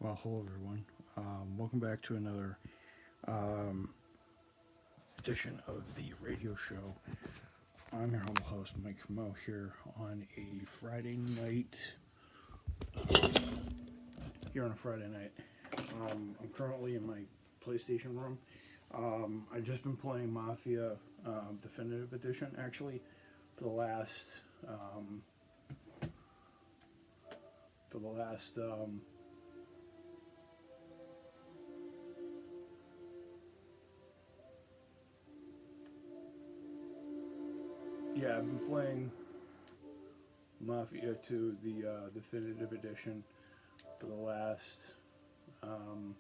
Well, hello everyone. Welcome back to another um, edition of the radio show. I'm your humble host, Mike Mo, here on a Friday night. Here on a Friday night. I'm currently in my PlayStation room. I've just been playing Mafia Definitive Edition, actually, for the last yeah, I've been playing Mafia 2, the Definitive Edition, for the last um,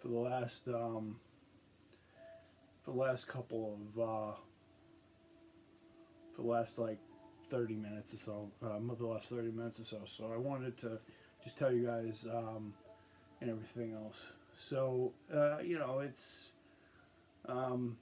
for the last couple of for the last like 30 minutes or so, the last 30 minutes or so. So I wanted to just tell you guys and everything else. So it's um,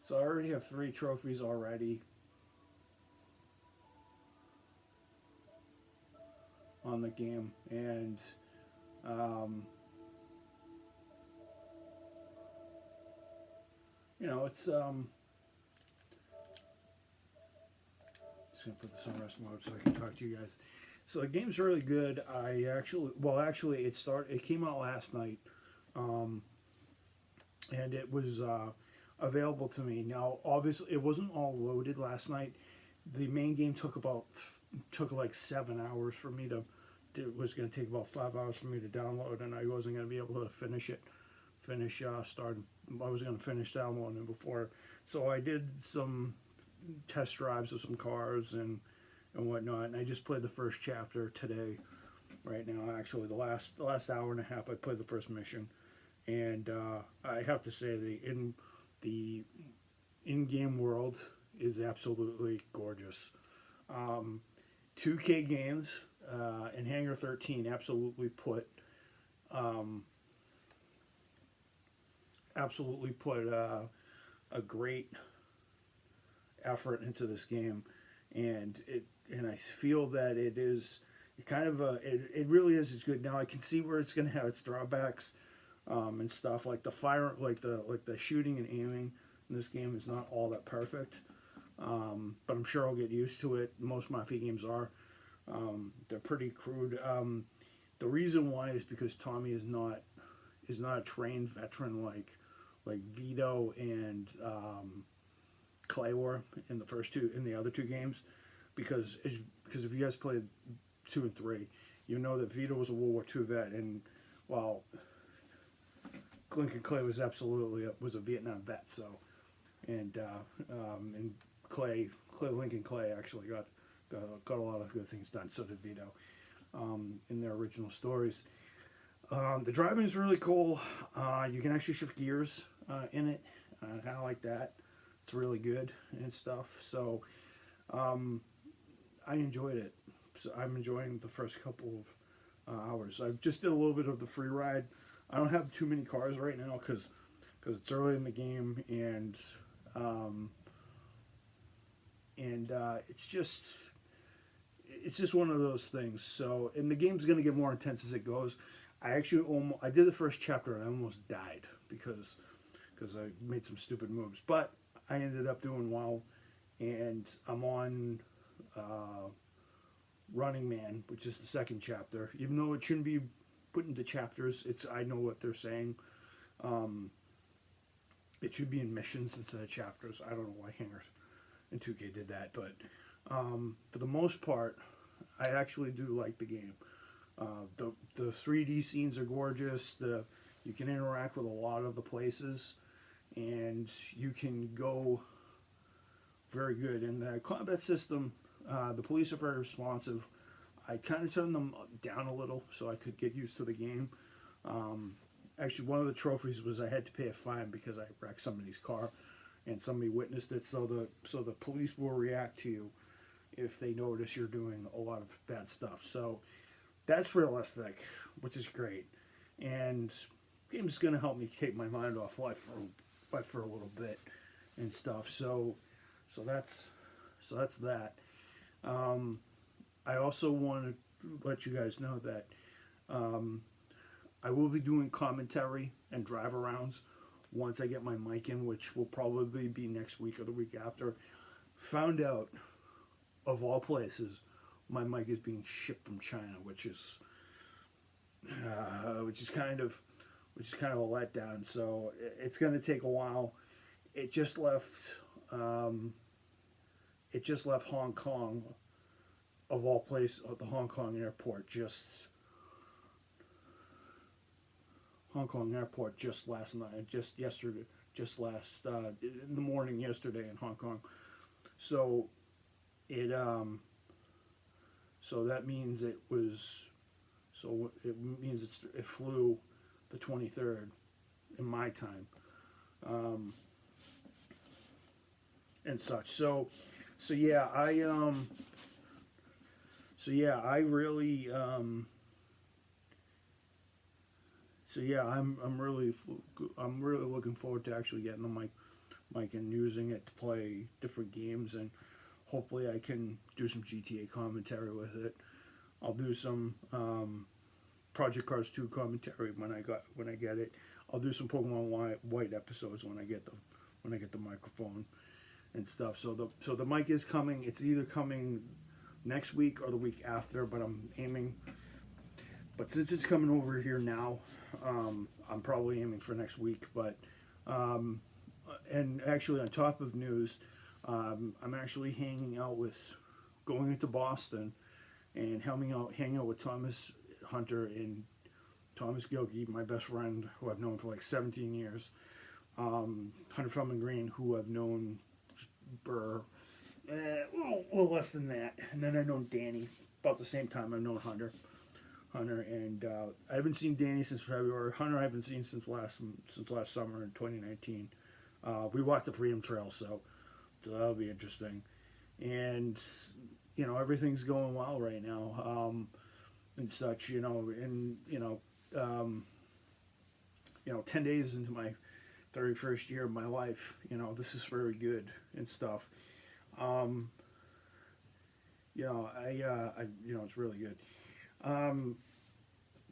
so I already have 3 trophies already on the game, and it's just gonna put this on rest mode so I can talk to you guys. So the game's really good. Actually, it came out last night, and it was available to me. Now, obviously, it wasn't all loaded last night. The main game took like 7 hours for me to. It was going to take about 5 hours for me to download, and I wasn't going to be able to finish start. I was going to finish downloading before, so I did some test drives of some cars and whatnot, and I just played the first chapter today. Right now, actually, the last hour and a half, I played the first mission, and I have to say the in-game world is absolutely gorgeous. 2K Games and Hangar 13 absolutely put a great effort into this game, and I feel that it really is as good. Now I can see where it's going to have its drawbacks and stuff, like the fire, like the shooting and aiming in this game is not all that perfect, but I'm sure I'll get used to it. Most Mafia games are. They're pretty crude. The reason why is because Tommy is not a trained veteran like Vito and Clay were in the other two games, because if you guys played 2 and 3, you know that Vito was a World War II vet, and while Lincoln Clay was absolutely a Vietnam vet. So and Lincoln Clay actually got a lot of good things done. So did Vito in their original stories. The driving is really cool. You can actually shift gears in it. Kind of like that. It's really good and stuff. So I enjoyed it. So I'm enjoying the first couple of hours. I just did a little bit of the free ride. I don't have too many cars right now because it's early in the game, and it's just one of those things. So, and the game's going to get more intense as it goes. I did the first chapter and I almost died because I made some stupid moves, but I ended up doing well, and I'm on Running Man, which is the second chapter. Even though it shouldn't be put into chapters, I know what they're saying. It should be in missions instead of chapters. I don't know why Hangar and 2K did that, but for the most part, I actually do like the game. The 3D scenes are gorgeous. You can interact with a lot of the places, and you can go very good. In the combat system, the police are very responsive. I kind of turned them down a little so I could get used to the game. Actually, one of the trophies was I had to pay a fine because I wrecked somebody's car, and somebody witnessed it, so the police will react to you if they notice you're doing a lot of bad stuff. So that's realistic, which is great, and game's gonna help me take my mind off life for a little bit and stuff. So that's that. I also want to let you guys know that I will be doing commentary and drive arounds once I get my mic in, which will probably be next week or the week after. Found out, of all places, my mic is being shipped from China, which is kind of a letdown. So it's going to take a while. It just left Hong Kong, of all places, the Hong Kong airport just last night, just yesterday, in the morning yesterday in Hong Kong. So that means it flew the 23rd in my time, and such. So yeah, I really. I'm really looking forward to actually getting the mic and using it to play different games, and hopefully I can do some GTA commentary with it. I'll do some Project Cars 2 commentary when I get it. I'll do some Pokemon White episodes when I get the microphone and stuff. So the mic is coming. It's either coming next week or the week after, but I'm aiming. But since it's coming over here now, I'm probably aiming for next week. But and actually, on top of news, I'm actually going into Boston and hanging out with Thomas Hunter and Thomas Gilkey, my best friend, who I've known for like 17 years. Hunter Feldman Green, who I've known for a little less than that. And then I've known Danny about the same time I've known Hunter, and I haven't seen Danny since February. Hunter I haven't seen since last summer in 2019. We walked the Freedom Trail, so that'll be interesting. And everything's going well right now, and such. 10 days into my 31st year of my life, this is very good and stuff. It's really good.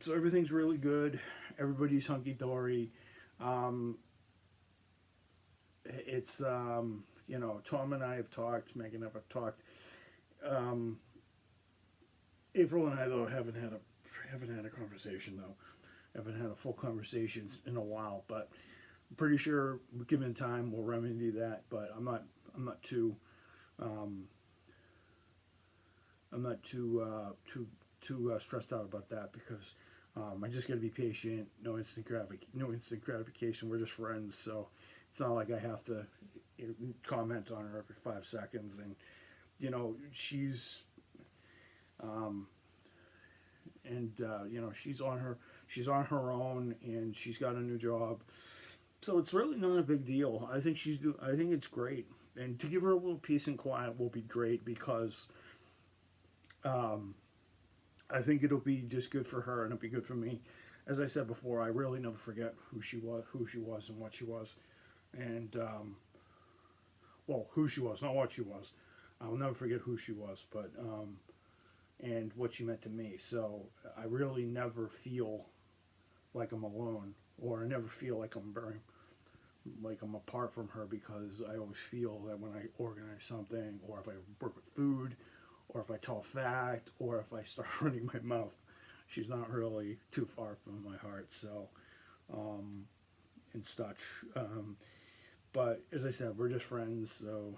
So everything's really good. Everybody's hunky-dory. It's, Tom and I have talked, Megan and I have talked. April and I, though, haven't had a conversation, though. Haven't had a full conversation in a while, but I'm pretty sure, given time, we'll remedy that. But I'm not too stressed out about that, because I just got to be patient. No instant gratification. We're just friends, so it's not like I have to comment on her every 5 seconds. And she's she's on her own, and she's got a new job, so it's really not a big deal. I think it's great, and to give her a little peace and quiet will be great, because I think it'll be just good for her, and it'll be good for me. As I said before, I really never forget who she was, and what she was, and who she was, not what she was. I will never forget who she was, but and what she meant to me. So I really never feel like I'm alone, or I never feel like I'm apart from her, because I always feel that when I organize something, or if I work with food, or if I tell a fact, or if I start running my mouth, she's not really too far from my heart. So and such. But as I said, we're just friends. So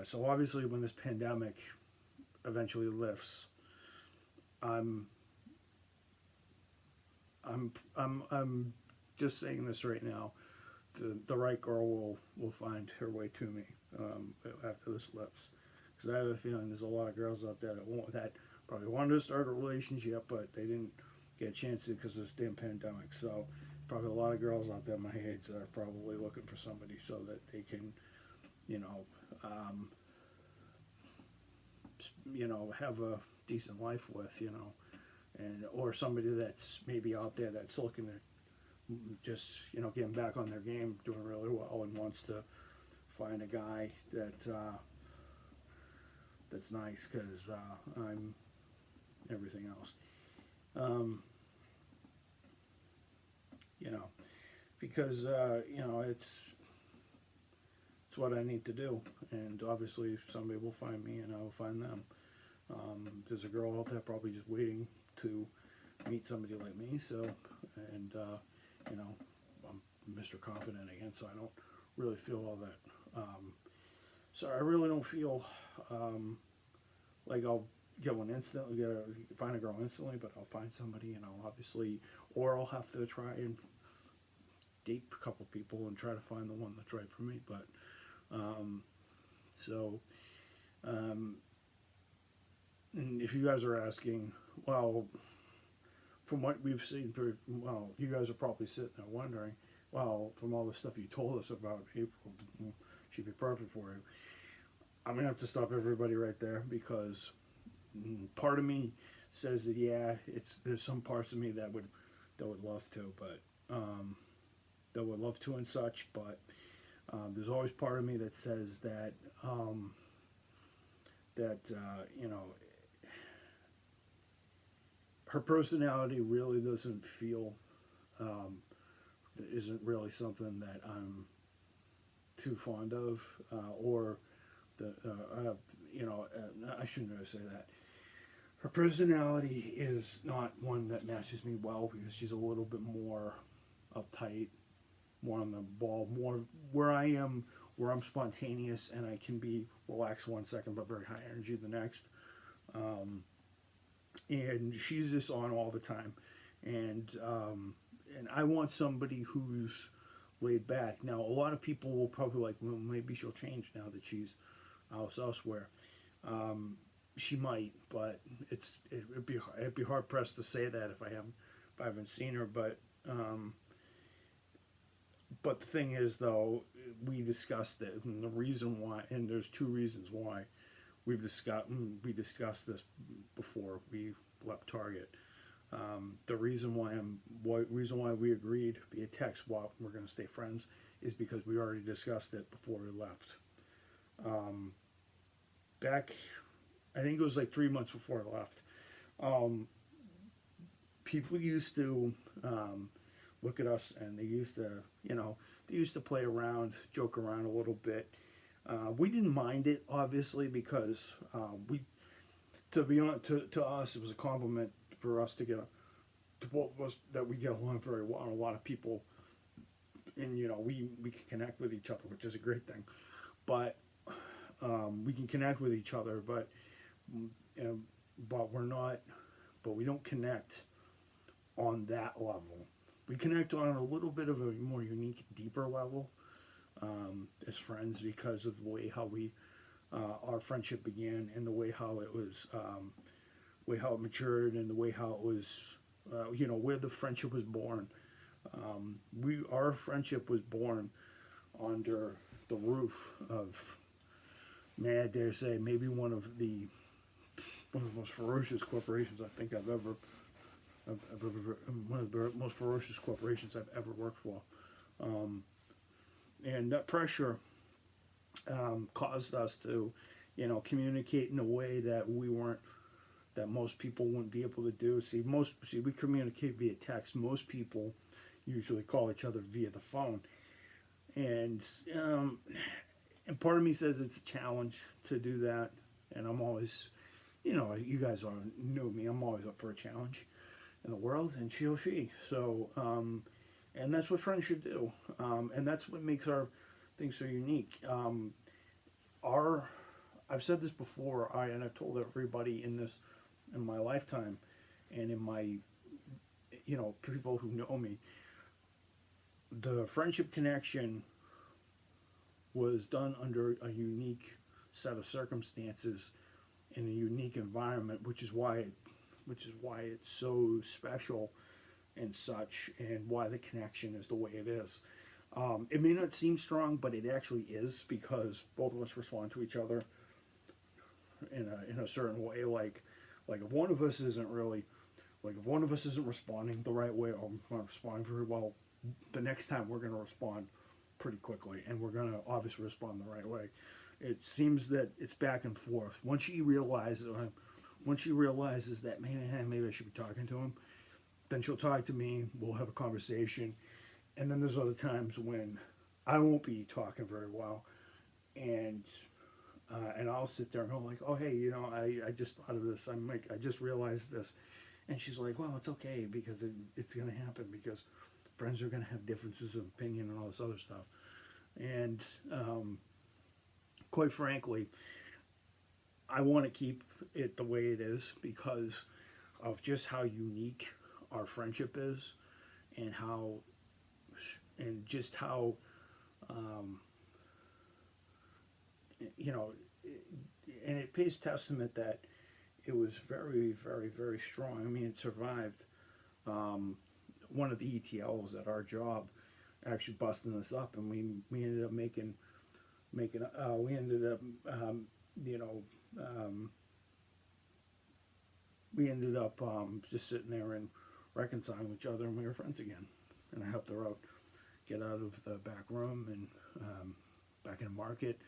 so obviously, when this pandemic eventually lifts, I'm just saying this right now. The right girl will find her way to me after this lifts, because I have a feeling there's a lot of girls out there that probably wanted to start a relationship, but they didn't get a chance to because of this damn pandemic. So probably a lot of girls out there my age that are probably looking for somebody so that they can, you know, have a decent life with, and or somebody that's maybe out there that's looking to just, getting back on their game, doing really well, and wants to find a guy that's nice, because I'm everything else. Because it's what I need to do, and obviously somebody will find me and I will find them. There's a girl out there probably just waiting to meet somebody like me, so, and I'm Mr. Confident again, so I don't really feel all that. So I really don't feel like I'll get one instantly, find a girl instantly, but I'll find somebody, and I'll obviously, or I'll have to try and date a couple people and try to find the one that's right for me. But and if you guys are asking, well, from what we've seen, well, you guys are probably sitting there wondering, well, from all the stuff you told us about April, she'd be perfect for you. I'm gonna have to stop everybody right there, because part of me says that there's some parts of me that would love to, but that would love to and such, but there's always part of me that says that her personality really doesn't feel isn't really something that I'm too fond of, or I shouldn't really say that. Her personality is not one that matches me well, because she's a little bit more uptight, more on the ball, more where I'm spontaneous and I can be relaxed one second but very high energy the next. And she's just on all the time, and I want somebody who's laid back. Now, a lot of people will probably like, well, maybe she'll change now that she's elsewhere. She might, but it'd be hard pressed to say that if I haven't seen her. But the thing is, though, we discussed it, and the reason why, and there's two reasons why we discussed this before we left Target. The reason why we agreed via text while we're going to stay friends is because we already discussed it before we left. Back, I think it was like 3 months before I left. People used to look at us, and they used to play around, joke around a little bit. We didn't mind it, obviously, because to be honest, to us, it was a compliment for us to both of us, that we get along very well. And a lot of people, and we can connect with each other, which is a great thing. But we can connect with each other, but we don't connect on that level. We connect on a little bit of a more unique, deeper level as friends, because of the way how our friendship began, and the way how it was, way how it matured, and the way how it was, where the friendship was born. Our friendship was born under the roof of, may I dare say, maybe one of the most ferocious corporations I think I've ever one of the most ferocious corporations I've ever worked for. And that pressure caused us to, communicate in a way that that most people wouldn't be able to do. See, we communicate via text. Most people usually call each other via the phone. And part of me says it's a challenge to do that. And I'm always, you guys all know me, I'm always up for a challenge in the world, and she. So, and that's what friends should do. And that's what makes our thing so unique. I've said this before, and I've told everybody in my lifetime, and in my, people who know me, the friendship connection was done under a unique set of circumstances in a unique environment, which is why it's so special and such, and why the connection is the way it is. It may not seem strong, but it actually is, because both of us respond to each other in a certain way. Like if one of us isn't really, like if one of us isn't responding the right way, or not responding very well, the next time we're going to respond pretty quickly, and we're going to obviously respond the right way. It seems that it's back and forth. Once she realizes that, man, maybe I should be talking to him, then she'll talk to me. We'll have a conversation, and then there's other times when I won't be talking very well, and I'll sit there and go like, oh hey, you know, I just thought of this. I just realized this, and she's like, well, it's okay, because it's gonna happen, because friends are gonna have differences of opinion and all this other stuff, and quite frankly, I want to keep it the way it is because of just how unique our friendship is, and just how you know, and it pays testament that it was very, very, very strong. I mean, it survived. One of the ETLs at our job actually busting this up, and we ended up making we ended up we ended up just sitting there and reconciling with each other, and we were friends again. And I helped her out, get out of the back room and back in the market.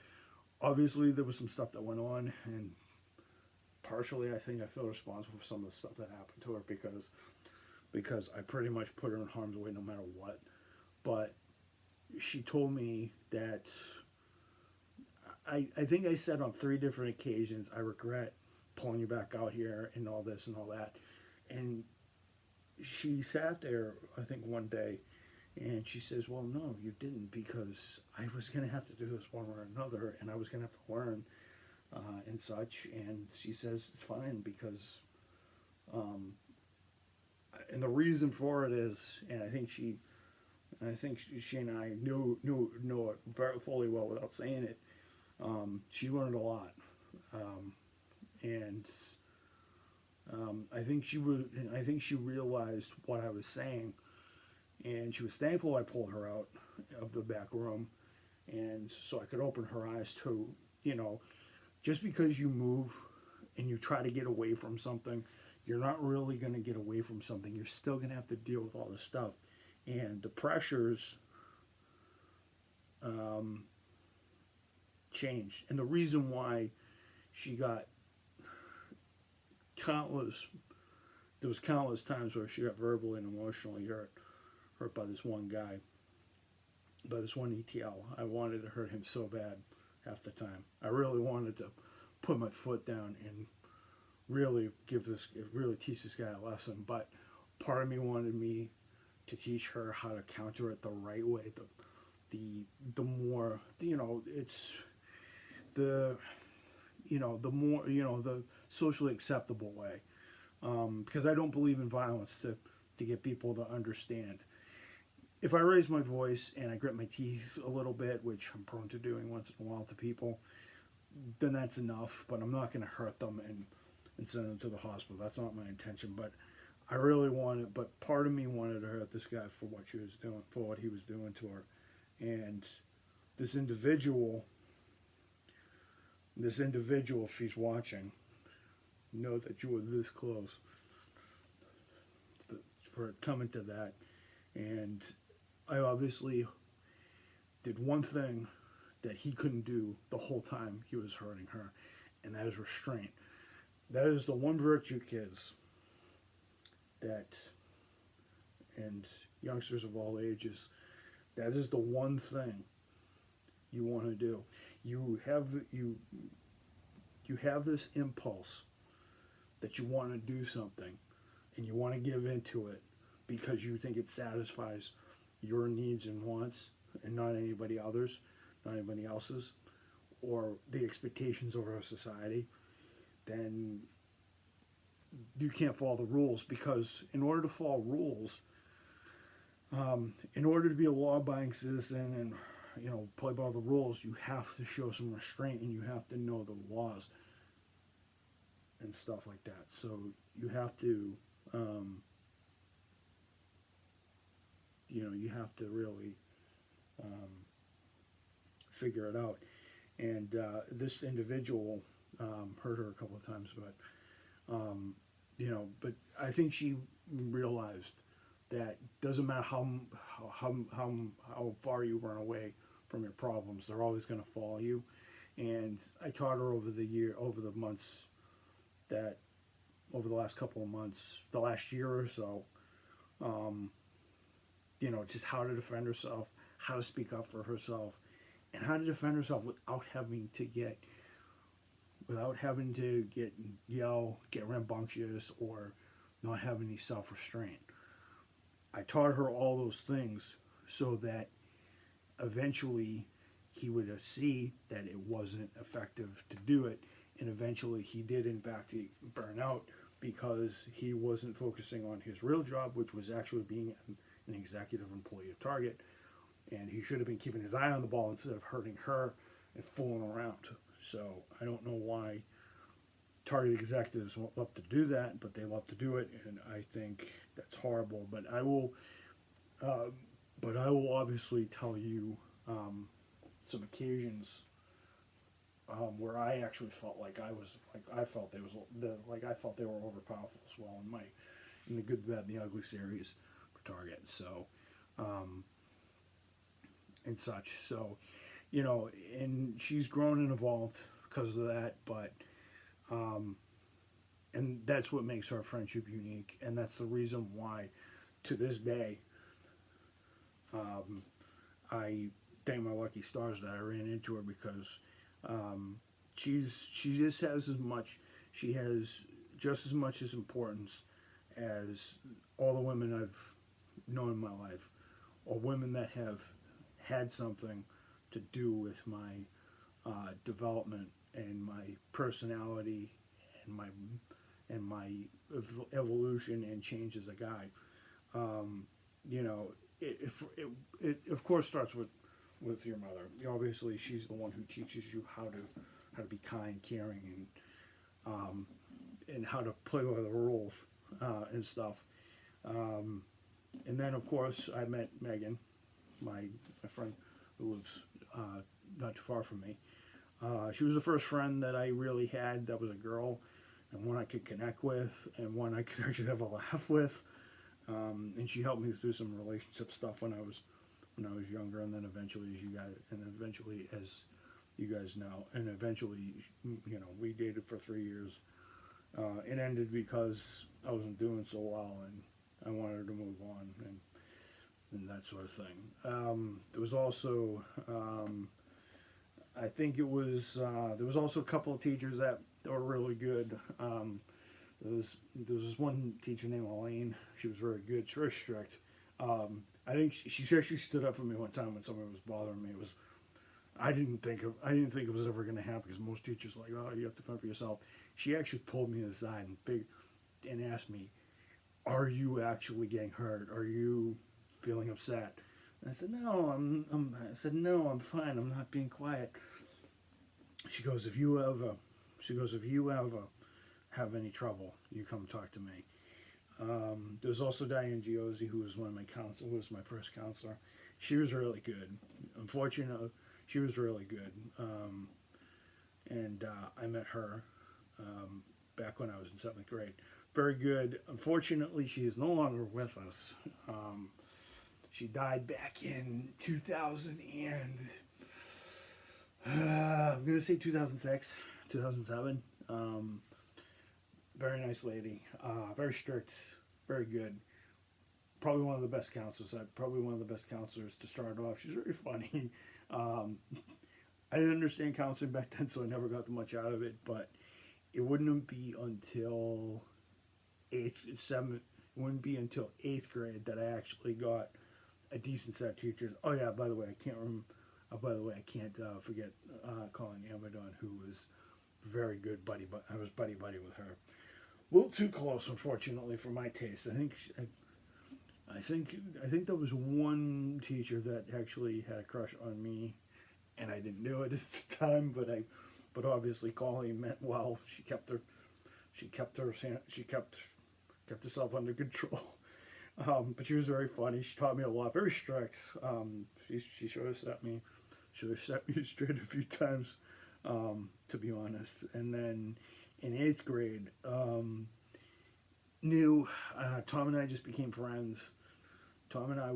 Obviously, there was some stuff that went on, and partially I think I feel responsible for some of the stuff that happened to her, because I pretty much put her in harm's way no matter what. But she told me that, I think I said on 3 different occasions, I regret pulling you back out here and all this and all that. And she sat there, I think one day, and she says, well, no, you didn't, because I was going to have to do this one way or another, and I was going to have to learn and such. And she says, it's fine, because, and the reason for it is, and I think she and I know it very fully well without saying it, she learned a lot. And I think she realized what I was saying, and she was thankful I pulled her out of the back room, and so I could open her eyes to, you know, just because you move and you try to get away from something, you're not really going to get away from something. You're still going to have to deal with all this stuff, and the pressures changed. And the reason why she got there was countless times where she got verbally and emotionally hurt by this one guy, by this one ETL. I wanted to hurt him so bad half the time. I really wanted to put my foot down and really teach this guy a lesson. But part of me wanted me to teach her how to counter it the right way. The more, you know, it's the more, you know, the socially acceptable way. Because I don't believe in violence to get people to understand. If I raise my voice and I grit my teeth a little bit, which I'm prone to doing once in a while to people, then that's enough. But I'm not going to hurt them and send them to the hospital. That's not my intention. But I really wanted, but part of me wanted to hurt this guy for what he was doing to her. And this individual, if she's watching, know that you were this close for it coming to that. And I obviously did one thing that he couldn't do the whole time he was hurting her, and that is restraint. That is the one virtue, kids, that, and youngsters of all ages, that is the one thing you want to do. You have this impulse that you want to do something, and you want to give into it because you think it satisfies your needs and wants, and not anybody else's, or the expectations of our society. Then you can't follow the rules, because in order to follow rules, in order to be a law-abiding citizen and, you know, play by the rules, you have to show some restraint, and you have to know the laws and stuff like that. So you have to you have to really figure it out. And this individual heard her a couple of times, but I think she realized that doesn't matter how far you run away from your problems, they're always going to follow you. And I taught her over the months, that over the last couple of months, the last year or so, just how to defend herself, how to speak up for herself, and how to defend herself without having to get yell, get rambunctious, or not have any self-restraint. I taught her all those things so that eventually he would see that it wasn't effective to do it, and eventually he did in fact burn out because he wasn't focusing on his real job, which was actually being an executive employee of Target, and he should have been keeping his eye on the ball instead of hurting her and fooling around. So I don't know why Target executives love to do that, but they love to do it, and I think that's horrible. But I will obviously tell you some occasions where I actually felt like I felt they were overpowerful as well in the Good, the Bad, and the Ugly series for Target. So and such. So and she's grown and evolved because of that, but and that's what makes our friendship unique, and that's the reason why to this day I thank my lucky stars that I ran into her, because she just has she has just as much as importance as all the women I've known in my life, or women that have had something to do with my development and my personality and my evolution and change as a guy. It of course starts with your mother. Obviously, she's the one who teaches you how to be kind, caring, and how to play by the rules and stuff. And then of course I met Megan, my friend who lives not too far from me. She was the first friend that I really had that was a girl, and one I could connect with, and one I could actually have a laugh with. And she helped me through some relationship stuff when I was younger, and then eventually as you guys know, and eventually we dated for 3 years. It ended because I wasn't doing so well, and I wanted her to move on, and that sort of thing. There was also I think it was there was also a couple of teachers that were really good. There was this one teacher named Elaine. She was very good. She was very strict. I think she actually stood up for me one time when somebody was bothering me. I didn't think it was ever going to happen, because most teachers are like, oh, you have to fend for yourself. She actually pulled me aside and asked me, are you actually getting hurt? Are you feeling upset? And I said, no, I'm fine. I'm not being quiet. She goes, if you ever have any trouble, you come talk to me. There's also Diane Giozzi, who was was my first counselor. She was really good. Unfortunately, she was really good. And I met her back when I was in 7th grade. Very good. Unfortunately, she is no longer with us. She died back in 2000 and I'm going to say 2006, 2007. Very nice lady. Very strict. Very good. Probably one of the best counselors. Probably one of the best counselors to start off. She's very funny. I didn't understand counseling back then, so I never got much out of it. But it wouldn't be until 8th grade that I actually got a decent set of teachers. Oh yeah, by the way, I can't forget Colin Amadon, who was very good buddy. But I was buddy with her. A little too close, unfortunately, for my taste. I think there was one teacher that actually had a crush on me, and I didn't know it at the time. But obviously, Colleen meant well. She kept herself under control. But she was very funny. She taught me a lot. Very strict. She should have set me straight a few times, to be honest. And then in 8th grade, Tom and I just became friends. Tom and I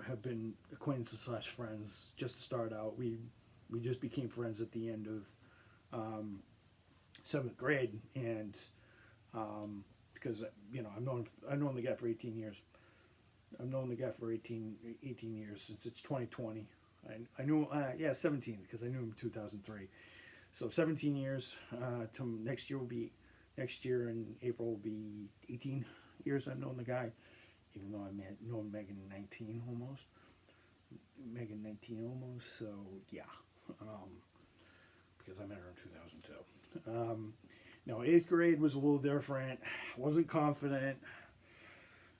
have been acquaintances slash friends just to start out. We just became friends at the end of 7th grade, and because I've known the guy for 18 years. I've known the guy for 18 years, since it's 2020. I knew 17, because I knew him in 2003. So 17 years. Next year in April will be 18 years I've known the guy, even though I've known Megan 19 almost. So yeah, because I met her in 2002. Now 8th grade was a little different. Wasn't confident.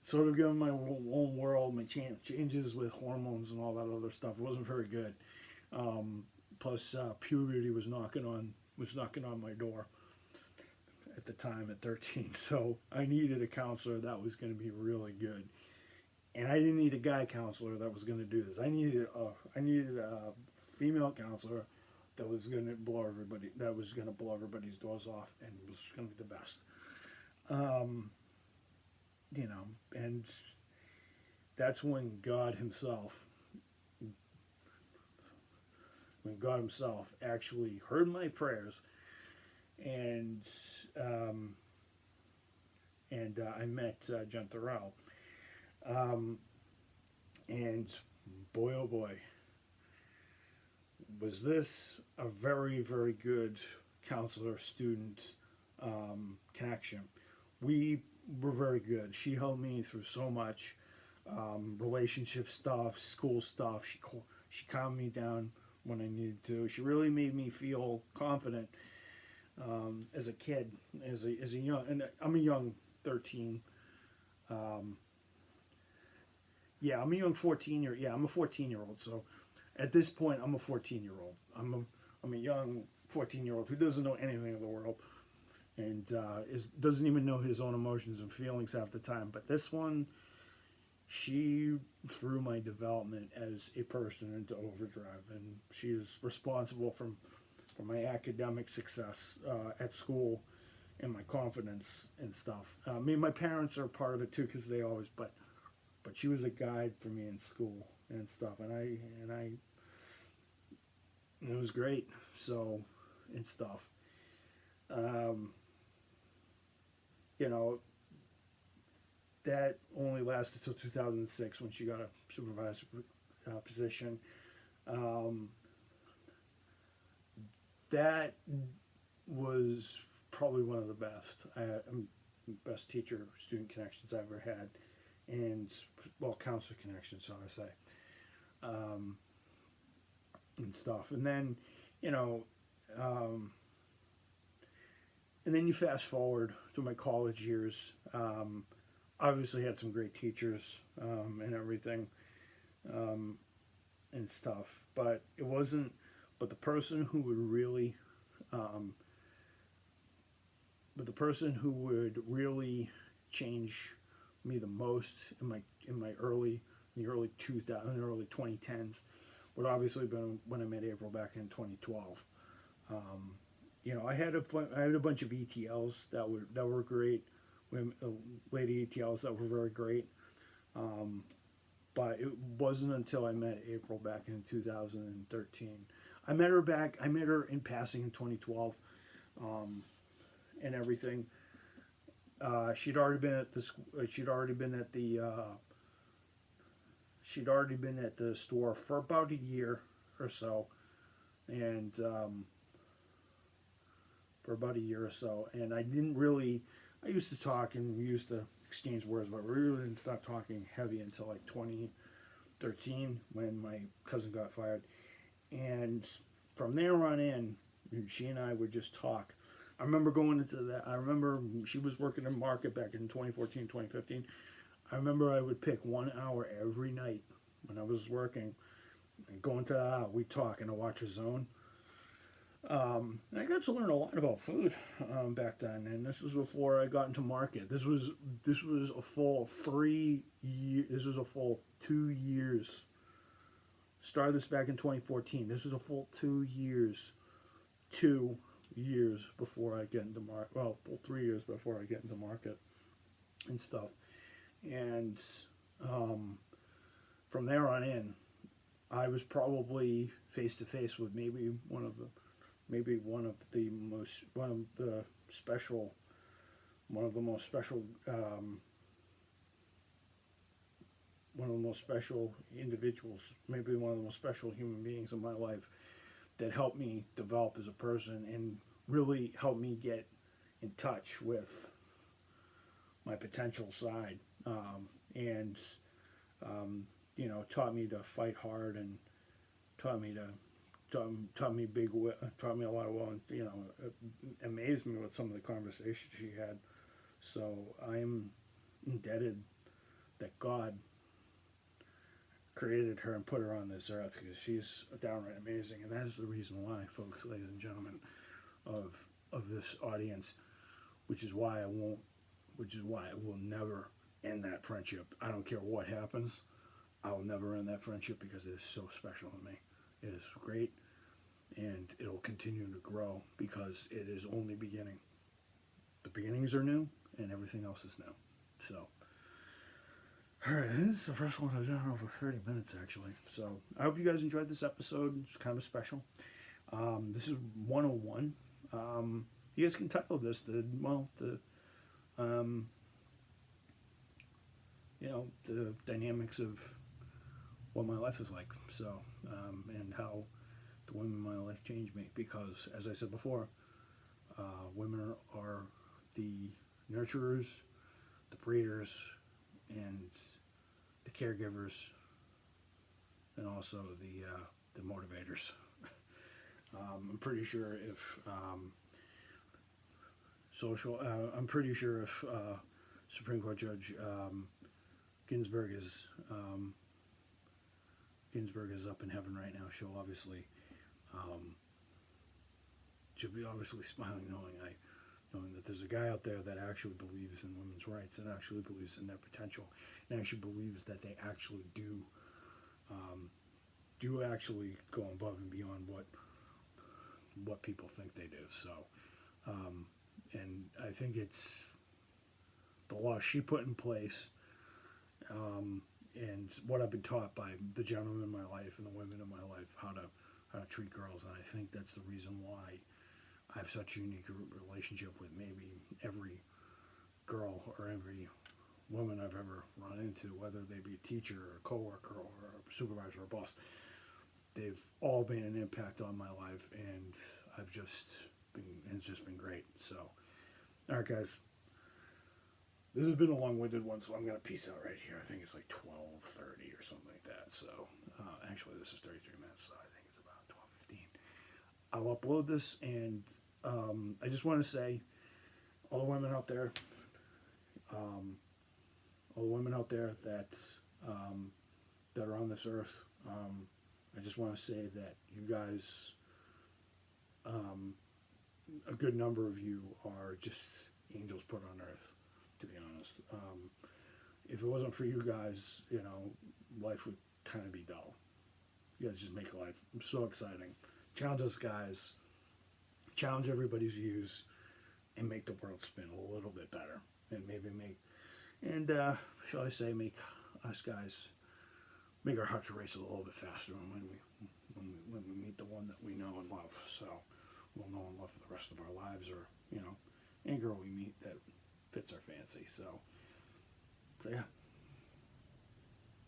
Sort of getting my own world, my changes with hormones and all that other stuff. It wasn't very good. Plus, puberty was knocking on my door at the time at 13. So I needed a counselor that was going to be really good, and I didn't need a guy counselor that was going to do this. I needed a female counselor that was going to blow everybody's doors off, and was going to be the best. And that's when God Himself actually heard my prayers, and I met Jen Thoreau, and boy oh boy, was this a very, very good counselor-student connection. We were very good. She helped me through so much relationship stuff, school stuff. She calmed me down when I needed to. She really made me feel confident as a kid, as a young, and I'm a young 13. I'm a young 14-year. Yeah, I'm a 14-year-old. So at this point, I'm a 14-year-old. I'm a young 14-year-old who doesn't know anything of the world, and doesn't even know his own emotions and feelings half the time. But this one, she threw my development as a person into overdrive, and she is responsible for my academic success at school and my confidence and stuff. My parents are part of it too, because they always, but she was a guide for me in school and stuff, and it was great. So, and stuff. That only lasted till 2006 when she got a supervisor position. That was probably one of the best. Best teacher-student connections I ever had, and counselor connections, shall I say, and stuff. And then, and then you fast forward to my college years. Obviously had some great teachers and everything and stuff, but it wasn't. But the person who would really, change me the most in the early 2010s would obviously been when I met April back in 2012. I had a bunch of ETLs that were great, lady ETLs that were very great, but it wasn't until I met April back in 2013. I met her in passing in 2012, and everything. She'd already been at the store for about a year or so, and I used to talk, and we used to exchange words, but we really didn't start talking heavy until like 2013 when my cousin got fired. And from there on in, she and I would just talk. I remember going into that. I remember she was working in market back in 2014, 2015. I remember I would pick 1 hour every night when I was working and go into we'd talk, and I watch a zone. And I got to learn a lot about food back then, and this was before I got into market. This was a full 3 years. This was a full 2 years. Started this back in 2014. This was a full 2 years. 2 years before I get into market. Well, full 3 years before I get into market and stuff. And from there on in, I was probably face to face with maybe one of the most special individuals, maybe one of the most special human beings in my life, that helped me develop as a person and really helped me get in touch with my potential side, and taught me to fight hard, and taught me a lot of will, amazed me with some of the conversations she had. So I'm indebted that God created her and put her on this earth, because she's downright amazing, and that is the reason why, folks, ladies and gentlemen of this audience, which is why I will never end that friendship. I don't care what happens. I will never end that friendship, because it is so special to me. It is great, and it'll continue to grow, because it is only beginning. The beginnings are new, and everything else is new. So, all right, this is the first one I've done over 30 minutes, actually. So, I hope you guys enjoyed this episode. It's kind of special. This is 101. You guys can title this the dynamics of what my life is like. So, and how the women in my life changed me. Because, as I said before, women are the nurturers, the breeders, and the caregivers, and also the motivators. I'm pretty sure if Supreme Court Judge Ginsburg is up in heaven right now, she'll be obviously smiling, knowing that there's a guy out there that actually believes in women's rights, and actually believes in their potential, and actually believes that they actually do actually go above and beyond what people think they do. So, and I think it's the law she put in place, and what I've been taught by the gentlemen in my life and the women in my life, how to treat girls, and I think that's the reason why I have such a unique relationship with maybe every girl or every woman I've ever run into, whether they be a teacher or a coworker or a supervisor or a boss. They've all been an impact on my life, and it's just been great. So, all right, guys. This has been a long-winded one, so I'm going to peace out right here. I think it's like 12:30 or something like that. So, actually, this is 33 minutes, so I think it's about 12:15. I'll upload this, and I just want to say, all the women out there that are on this earth, I just want to say that you guys, a good number of you are just angels put on earth, to be honest. If it wasn't for you guys, life would kind of be dull. You guys just make life so exciting. Challenge us, guys. Challenge everybody's views, and make the world spin a little bit better, and maybe make us guys make our hearts race a little bit faster when we meet the one that we know and love. So we'll know and love for the rest of our lives, or any girl we meet that fits our fancy. So yeah,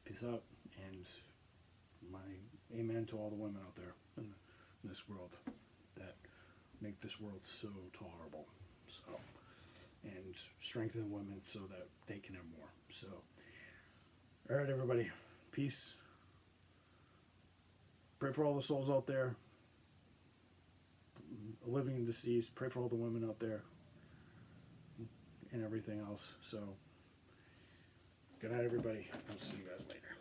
peace out, and my amen to all the women out there in this world that make this world so tolerable. So, and strengthen women so that they can have more. So, all right, everybody, peace. Pray for all the souls out there, living and deceased. Pray for all the women out there, and everything else. So, good night, everybody. I'll see you guys later.